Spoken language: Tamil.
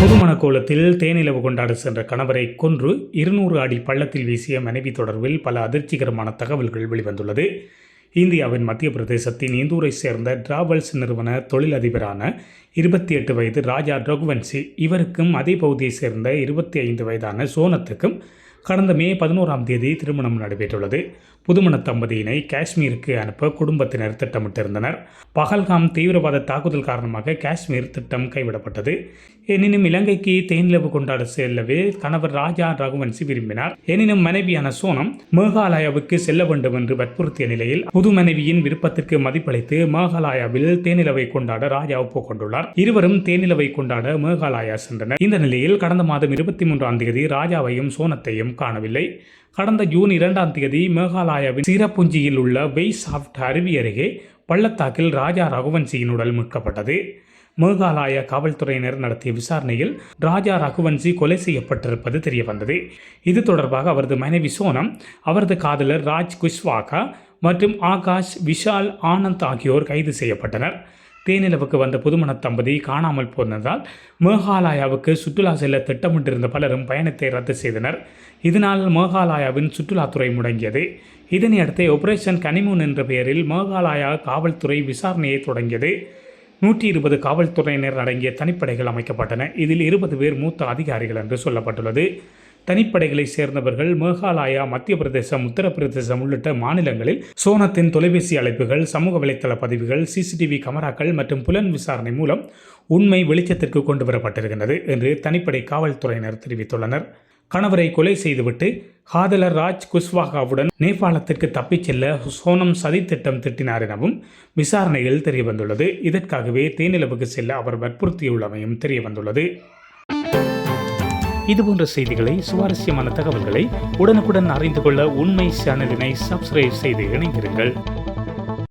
புதுமணக்கோலத்தில் தேனிலவு கொண்டாட சென்ற கணவரை கொன்று 200 அடி பள்ளத்தில் வீசிய மனைவி தொடர்பில் பல அதிர்ச்சிகரமான தகவல்கள் வெளிவந்துள்ளது. இந்தியாவின் மத்திய பிரதேசத்தின் இந்தூரை சேர்ந்த டிராவல்ஸ் நிறுவன தொழிலதிபரான 28 வயது ராஜா ரகுவன்சி, இவருக்கும் அதே பகுதியை சேர்ந்த 25 வயதான சோனத்துக்கும் கடந்த மே 11ஆம் தேதி திருமணம் நடைபெற்றுள்ளது. புதுமண தம்பதியினை காஷ்மீருக்கு அனுப்ப குடும்பத்தினர் திட்டமிட்டிருந்தனர். பகல்காம் தீவிரவாத தாக்குதல் காரணமாக காஷ்மீர் திட்டம் கைவிடப்பட்டது. எனினும் இலங்கைக்கு தேனிலவு கொண்டாட செல்லவே கணவர் ராஜா ரகுவன்சி விரும்பினார். எனினும் மனைவியான சோனம் மேகாலயாவுக்கு செல்ல வேண்டும் என்று வற்புறுத்திய நிலையில் புது மனைவியின் விருப்பத்திற்கு மதிப்பளித்து மேகாலயாவில் தேனிலவை கொண்டாட ராஜா ஒப்புக்கொண்டுள்ளார். இருவரும் தேனிலவை கொண்டாட மேகாலயா சென்றனர். இந்த நிலையில் கடந்த மாதம் 23ஆம் தேதி ராஜாவையும் சோனத்தையும் காணவில்லை. கடந்த ஜூன் 2ஆம் தேதி மேகாலயாவின் சிரப்புஞ்சியில் உள்ள வெய்சாப்ட் அருவி அருகே பள்ளத்தாக்கில் ராஜா ரகுவன்சியின் உடல் மீட்கப்பட்டது. மேகாலய காவல்துறையினர் நடத்திய விசாரணையில் ராஜா ரகுவன்சி கொலை செய்யப்பட்டிருப்பது தெரியவந்தது. இது தொடர்பாக அவரது மனைவி சோனம், அவரது காதலர் ராஜ் குஷ்வாகா மற்றும் ஆகாஷ் விஷால் ஆனந்த் ஆகியோர் கைது செய்யப்பட்டனர். தேனிலவுக்கு வந்த புதுமண தம்பதி காணாமல் போனதால் மேகாலயாவுக்கு சுற்றுலா செல்ல திட்டமிட்டிருந்த பலரும் பயணத்தை ரத்து செய்தனர். இதனால் மேகாலயாவின் சுற்றுலாத்துறை முடங்கியது. இதனையடுத்து ஆபரேஷன் கனிமூன் என்ற பெயரில் மேகாலயா காவல்துறை விசாரணையை தொடங்கியது. 120 காவல்துறையினர் அடங்கிய தனிப்படைகள் அமைக்கப்பட்டன. இதில் 20 பேர் மூத்த அதிகாரிகள் என்று சொல்லப்பட்டுள்ளது. தனிப்படைகளை சேர்ந்தவர்கள் மேகாலயா, மத்திய பிரதேசம், உத்தரப்பிரதேசம் உள்ளிட்ட மாநிலங்களில் சோனத்தின் தொலைபேசி அழைப்புகள், சமூக வலைத்தள பதிவுகள், சிசிடிவி கேமராக்கள் மற்றும் புலன் விசாரணை மூலம் உண்மை வெளிச்சத்திற்கு கொண்டு வரப்பட்டிருக்கின்றது என்று தனிப்படை காவல்துறையினர் தெரிவித்துள்ளனர். கணவரை கொலை செய்துவிட்டு காதலர் ராஜ் குஷ்வாகாவுடன் நேபாளத்திற்கு தப்பிச் செல்ல சோனம் சதி திட்டம் திட்டினார் எனவும் விசாரணையில் தெரியவந்துள்ளது. இதற்காகவே தேனிலவுக்கு செல்ல அவர் வற்புறுத்தியுள்ளமையும் தெரியவந்துள்ளது. இதுபோன்ற செய்திகளை, சுவாரஸ்யமான தகவல்களை உடனுக்குடன் அறிந்து கொள்ள உண்மை சேனலினை சப்ஸ்கிரைப் செய்து இணைந்திருங்கள்.